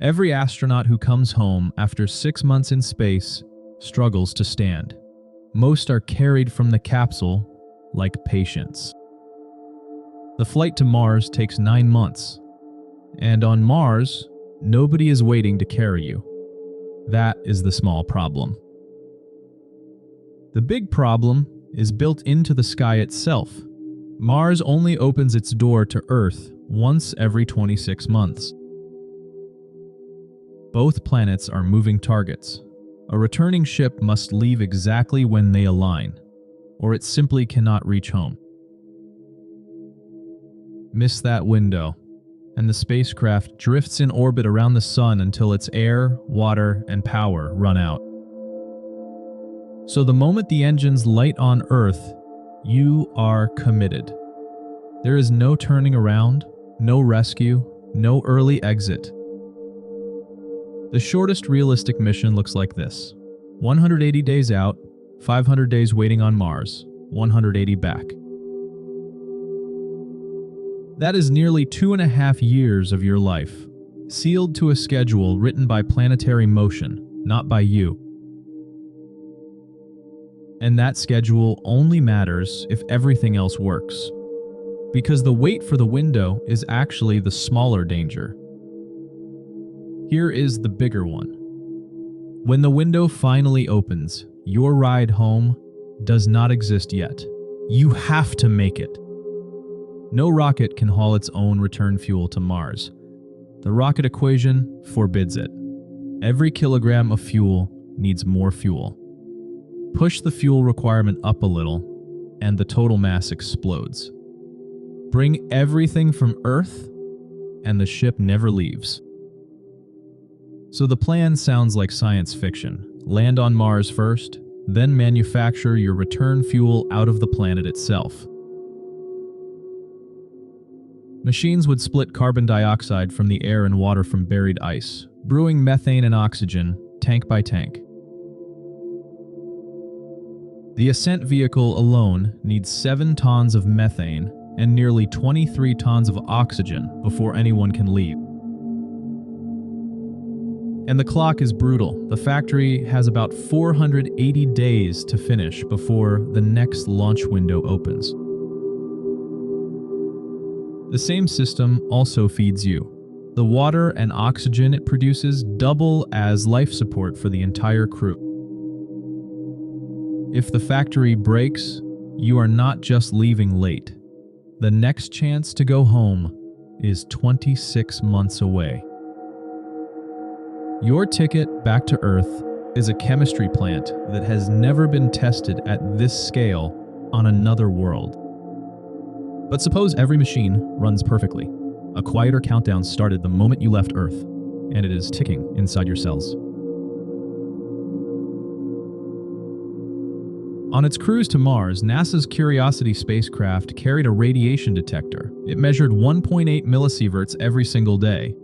Every astronaut who comes home after 6 months in space struggles to stand. Most are carried from the capsule like patients. The flight to Mars takes 9 months, and on Mars, nobody is waiting to carry you. That is the small problem. The big problem is built into the sky itself. Mars only opens its door to Earth once every 26 months. Both planets are moving targets. A returning ship must leave exactly when they align, or it simply cannot reach home. Miss that window, and the spacecraft drifts in orbit around the sun until its air, water, and power run out. So the moment the engines light on Earth, you are committed. There is no turning around, no rescue, no early exit. The shortest realistic mission looks like this: 180 days out, 500 days waiting on Mars, 180 back. That is nearly 2.5 years of your life, sealed to a schedule written by planetary motion, not by you. And that schedule only matters if everything else works, because the wait for the window is actually the smaller danger. Here is the bigger one. When the window finally opens, your ride home does not exist yet. You have to make it. No rocket can haul its own return fuel to Mars. The rocket equation forbids it. Every kilogram of fuel needs more fuel. Push the fuel requirement up a little, and the total mass explodes. Bring everything from Earth, and the ship never leaves. So the plan sounds like science fiction. Land on Mars first, then manufacture your return fuel out of the planet itself. Machines would split carbon dioxide from the air and water from buried ice, brewing methane and oxygen, tank by tank. The ascent vehicle alone needs 7 tons of methane and nearly 23 tons of oxygen before anyone can leave. And the clock is brutal. The factory has about 480 days to finish before the next launch window opens. The same system also feeds you. The water and oxygen it produces double as life support for the entire crew. If the factory breaks, you are not just leaving late. The next chance to go home is 26 months away. Your ticket back to Earth is a chemistry plant that has never been tested at this scale on another world. But suppose every machine runs perfectly. A quieter countdown started the moment you left Earth, and it is ticking inside your cells. On its cruise to Mars, NASA's Curiosity spacecraft carried a radiation detector. It measured 1.8 millisieverts every single day.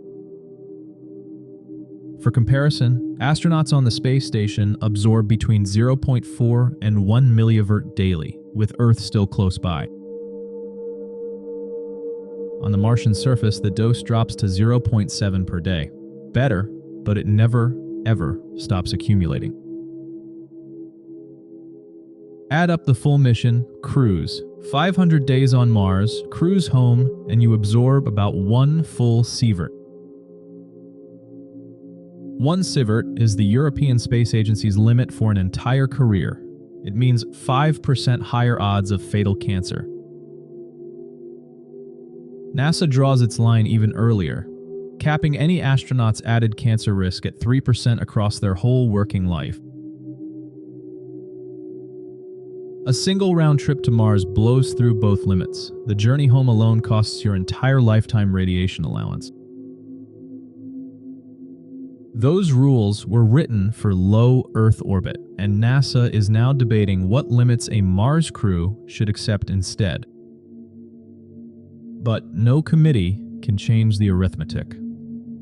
For comparison, astronauts on the space station absorb between 0.4 and 1 millievert daily, with Earth still close by. On the Martian surface, the dose drops to 0.7 per day. Better, but it never, ever stops accumulating. Add up the full mission, cruise, 500 days on Mars, cruise home, and you absorb about 1 full sievert. 1 sievert is the European Space Agency's limit for an entire career. It means 5% higher odds of fatal cancer. NASA draws its line even earlier, capping any astronaut's added cancer risk at 3% across their whole working life. A single round trip to Mars blows through both limits. The journey home alone costs your entire lifetime radiation allowance. Those rules were written for low Earth orbit, and NASA is now debating what limits a Mars crew should accept instead. But no committee can change the arithmetic.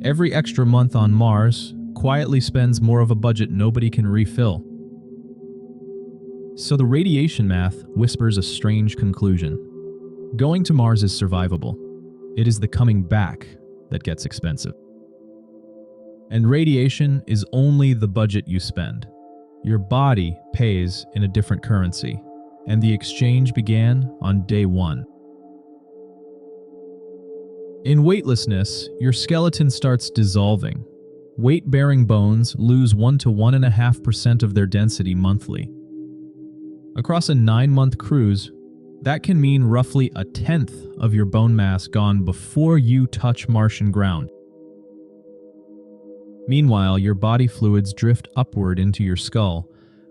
Every extra month on Mars quietly spends more of a budget nobody can refill. So the radiation math whispers a strange conclusion. Going to Mars is survivable. It is the coming back that gets expensive. And radiation is only the budget you spend. Your body pays in a different currency, and the exchange began on day 1. In weightlessness, your skeleton starts dissolving. Weight-bearing bones lose 1 to 1.5% of their density monthly. Across a 9-month cruise, that can mean roughly 1/10 of your bone mass gone before you touch Martian ground. Meanwhile, your body fluids drift upward into your skull,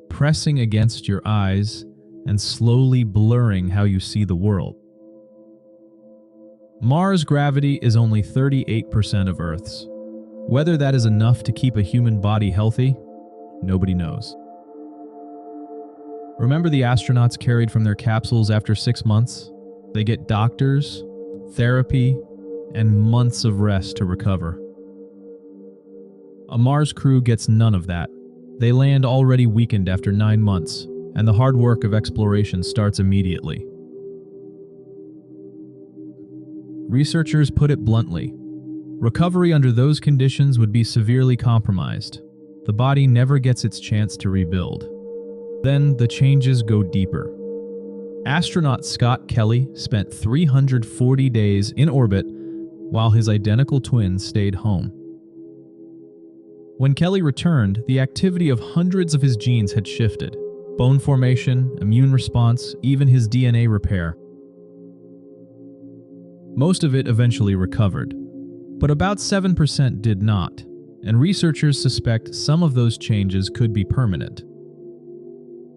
pressing against your eyes and slowly blurring how you see the world. Mars' gravity is only 38% of Earth's. Whether that is enough to keep a human body healthy, nobody knows. Remember the astronauts carried from their capsules after 6 months? They get doctors, therapy, and months of rest to recover. A Mars crew gets none of that. They land already weakened after 9 months, and the hard work of exploration starts immediately. Researchers put it bluntly. Recovery under those conditions would be severely compromised. The body never gets its chance to rebuild. Then the changes go deeper. Astronaut Scott Kelly spent 340 days in orbit while his identical twin stayed home. When Kelly returned, the activity of hundreds of his genes had shifted. Bone formation, immune response, even his DNA repair. Most of it eventually recovered, but about 7% did not, and researchers suspect some of those changes could be permanent.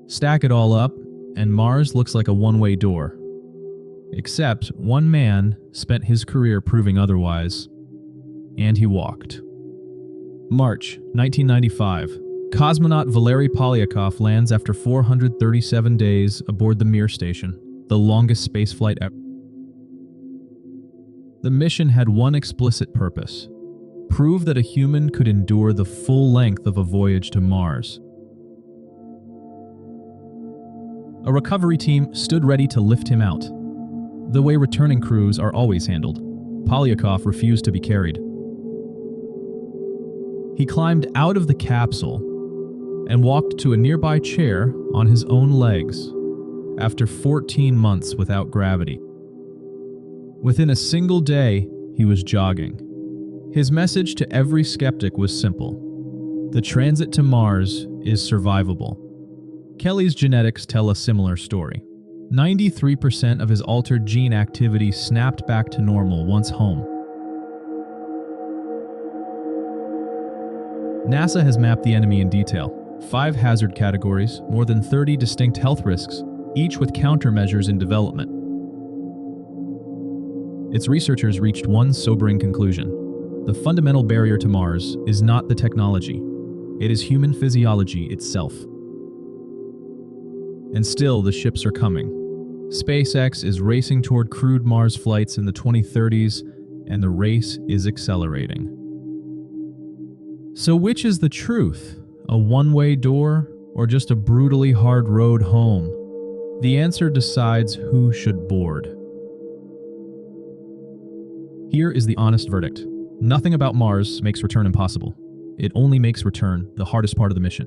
Stack it all up, and Mars looks like a one-way door. Except one man spent his career proving otherwise, and he walked. March 1995. Cosmonaut Valery Polyakov lands after 437 days aboard the Mir station, the longest spaceflight ever. The mission had one explicit purpose: prove that a human could endure the full length of a voyage to Mars. A recovery team stood ready to lift him out. The way returning crews are always handled, Polyakov refused to be carried. He climbed out of the capsule and walked to a nearby chair on his own legs after 14 months without gravity. Within a single day, he was jogging. His message to every skeptic was simple: the transit to Mars is survivable. Kelly's genetics tell a similar story. 93% of his altered gene activity snapped back to normal once home. NASA has mapped the enemy in detail. 5 hazard categories, more than 30 distinct health risks, each with countermeasures in development. Its researchers reached one sobering conclusion: the fundamental barrier to Mars is not the technology, it is human physiology itself. And still, the ships are coming. SpaceX is racing toward crewed Mars flights in the 2030s, and the race is accelerating. So which is the truth? A one-way door, or just a brutally hard road home? The answer decides who should board. Here is the honest verdict. Nothing about Mars makes return impossible. It only makes return the hardest part of the mission.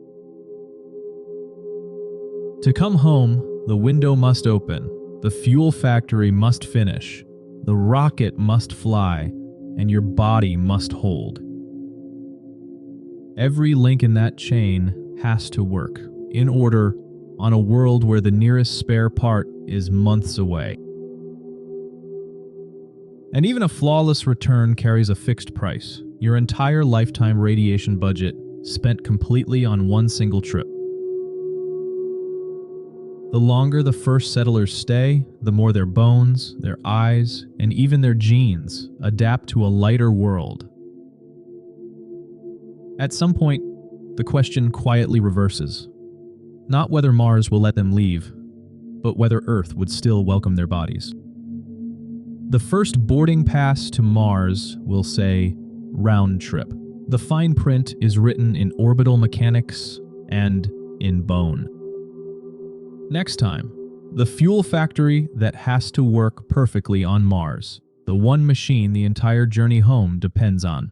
To come home, the window must open, the fuel factory must finish, the rocket must fly, and your body must hold. Every link in that chain has to work, in order, on a world where the nearest spare part is months away. And even a flawless return carries a fixed price: your entire lifetime radiation budget spent completely on one single trip. The longer the first settlers stay, the more their bones, their eyes, and even their genes adapt to a lighter world. At some point, the question quietly reverses. Not whether Mars will let them leave, but whether Earth would still welcome their bodies. The first boarding pass to Mars will say, round trip. The fine print is written in orbital mechanics and in bone. Next time, the fuel factory that has to work perfectly on Mars, the one machine the entire journey home depends on.